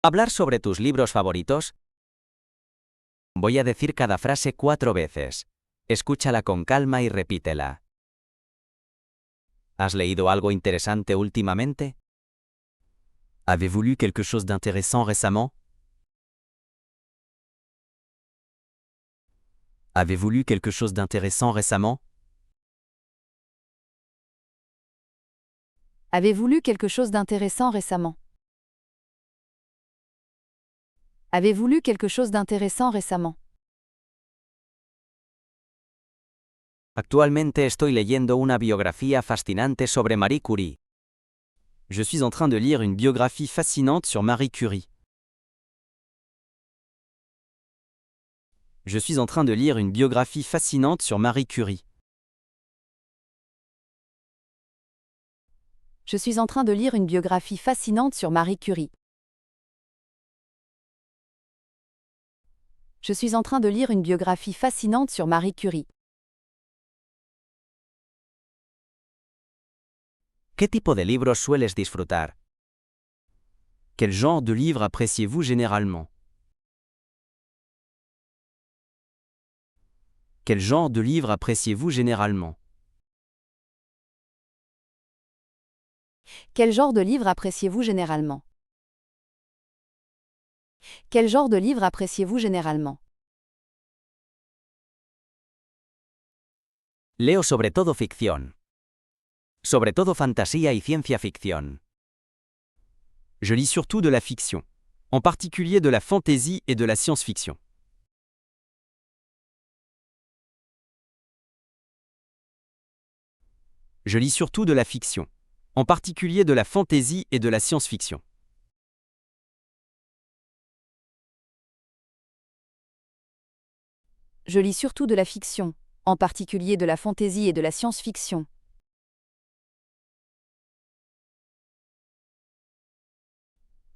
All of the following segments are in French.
Hablar sobre tus libros favoritos. Voy a decir cada frase 4 veces. Escúchala con calma y repítela. ¿Has leído algo interesante últimamente? Avez-vous lu quelque chose d'intéressant récemment? Avez-vous lu quelque chose d'intéressant récemment? Avez-vous lu quelque chose d'intéressant récemment? Avez-vous lu quelque chose d'intéressant récemment? Actualmente estoy leyendo una biografía fascinante sobre Marie Curie. Je suis en train de lire une biographie fascinante sur Marie Curie. Je suis en train de lire une biographie fascinante sur Marie Curie. Je suis en train de lire une biographie fascinante sur Marie Curie. Je suis en train de lire une biographie fascinante sur Marie Curie. ¿Qué tipo de libros sueles disfrutar? Quel genre de livre appréciez-vous généralement? Quel genre de livre appréciez-vous généralement? Quel genre de livre appréciez-vous généralement? Quel genre de livre appréciez-vous généralement? Leo sobre todo ficción. Sobre todo fantasía y ciencia ficción. Je lis surtout de la fiction, en particulier de la fantasy et de la science-fiction. Je lis surtout de la fiction, en particulier de la fantasy et de la science-fiction. Je lis surtout de la fiction, en particulier de la fantaisie et de la science-fiction.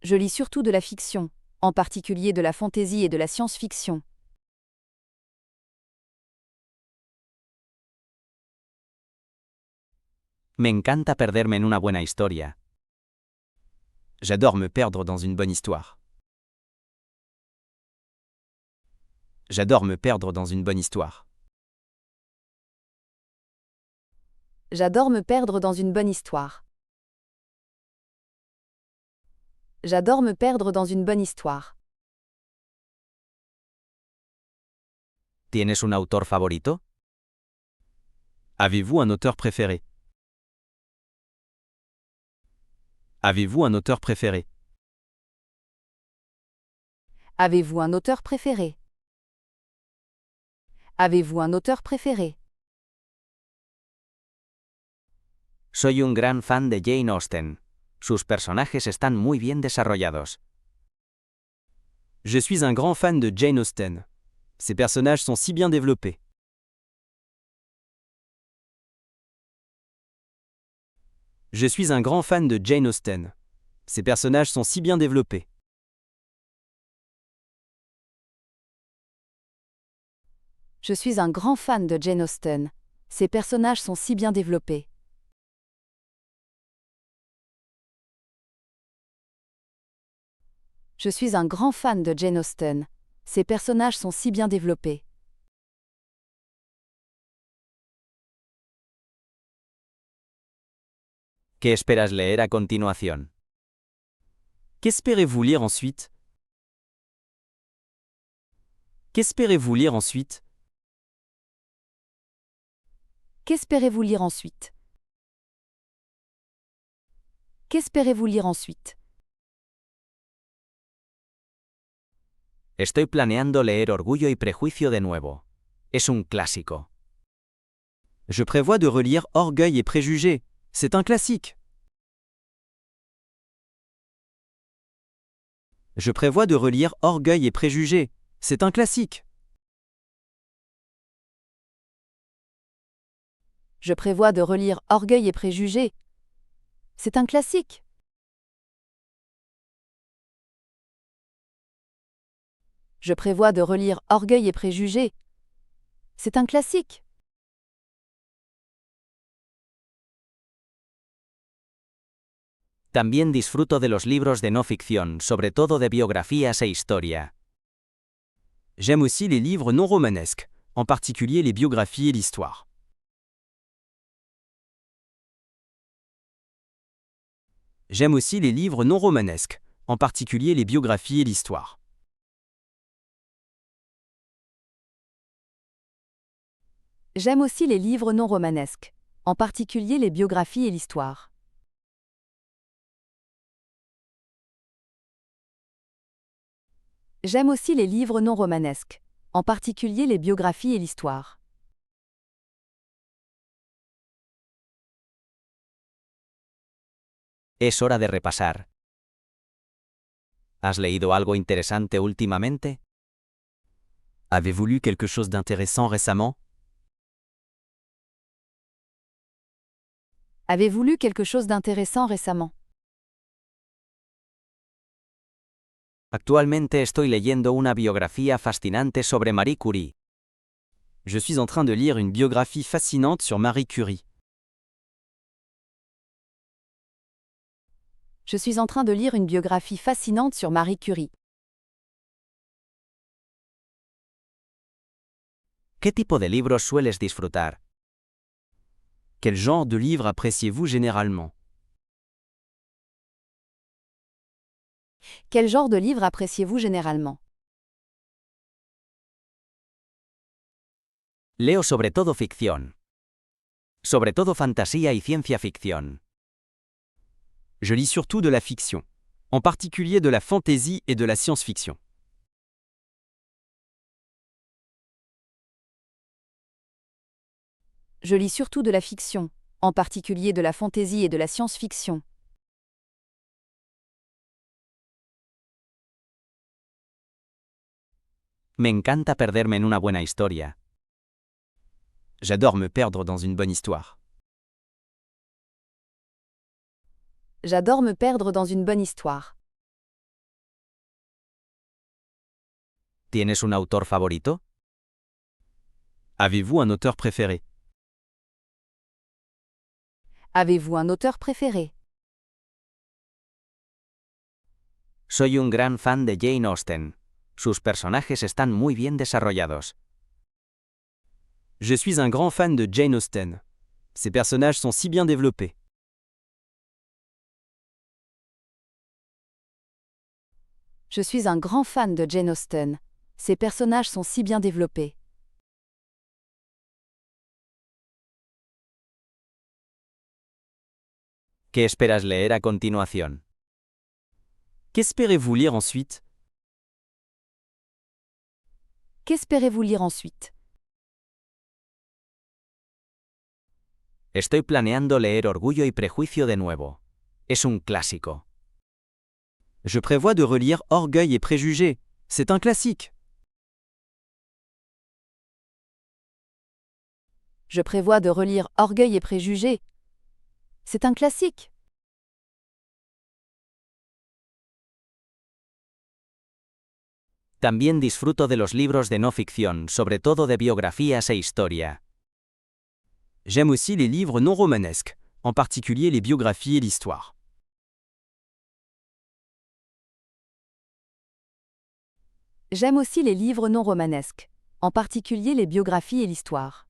Je lis surtout de la fiction, en particulier de la fantaisie et de la science-fiction. Me encanta perderme en una buena historia. J'adore me perdre dans une bonne histoire. J'adore me perdre dans une bonne histoire. J'adore me perdre dans une bonne histoire. J'adore me perdre dans une bonne histoire. ¿Tienes un autor favorito? Avez-vous un auteur préféré? Avez-vous un auteur préféré? Avez-vous un auteur préféré? Avez-vous un auteur préféré? Soy un gran fan de Jane Austen. Sus personajes están muy bien desarrollados. Je suis un grand fan de Jane Austen. Ses personnages sont si bien développés. Je suis un grand fan de Jane Austen. Ses personnages sont si bien développés. Je suis un grand fan de Jane Austen. Ses personnages sont si bien développés. Je suis un grand fan de Jane Austen. Ses personnages sont si bien développés. ¿Qué esperas leer a continuación? Qu'espérez-vous lire ensuite? Qu'espérez-vous lire ensuite? Qu'espérez-vous lire ensuite? Qu'espérez-vous lire ensuite? Estoy planeando leer Orgullo y Prejuicio de nuevo. Es un clásico. Je prévois de relire Orgueil et Préjugés. C'est un classique. Je prévois de relire Orgueil et Préjugés. C'est un classique. Je prévois de relire Orgueil et Préjugés. C'est un classique. Je prévois de relire Orgueil et Préjugés. C'est un classique. También disfruto de los libros de no ficción, sobre todo de biografías e historia. J'aime aussi les livres non romanesques, en particulier les biographies et l'histoire. J'aime aussi les livres non romanesques, en particulier les biographies et l'histoire. J'aime aussi les livres non romanesques, en particulier les biographies et l'histoire. J'aime aussi les livres non romanesques, en particulier les biographies et l'histoire. Es hora de repasar. ¿Has leído algo interesante últimamente? Avez-vous lu quelque chose d'intéressant récemment? Avez-vous lu quelque chose d'intéressant récemment? Actualmente estoy leyendo una biografía fascinante sobre Marie Curie. Je suis en train de lire une biographie fascinante sur Marie Curie. Je suis en train de lire une biographie fascinante sur Marie Curie. ¿Qué tipo de libros sueles disfrutar? Quel genre de livre appréciez-vous généralement? Quel genre de livre appréciez-vous généralement? Leo sobre todo ficción. Sobre todo fantasía y ciencia ficción. Je lis surtout de la fiction, en particulier de la fantasy et de la science-fiction. Je lis surtout de la fiction, en particulier de la fantaisie et de la science-fiction. Me encanta perderme en una buena historia. J'adore me perdre dans une bonne histoire. J'adore me perdre dans une bonne histoire. ¿Tienes un autor favorito? Avez-vous un auteur préféré? Avez-vous un auteur préféré? Soy un gran fan de Jane Austen. Sus personajes están muy bien desarrollados. Je suis un grand fan de Jane Austen. Ses personnages sont si bien développés. Je suis un grand fan de Jane Austen. Ses personnages sont si bien développés. ¿Qué esperas leer a continuación? Qu'espérez-vous lire ensuite? Qu'espérez-vous lire ensuite? Estoy planeando leer Orgullo y Prejuicio de nuevo. Es un clásico. Je prévois de relire Orgueil et Préjugés. C'est un classique. Je prévois de relire Orgueil et Préjugés. C'est un classique. También disfruto de los libros de no ficción, sobre todo de biografías e historia. J'aime aussi les livres non romanesques, en particulier les biographies et l'histoire. J'aime aussi les livres non romanesques, en particulier les biographies et l'histoire.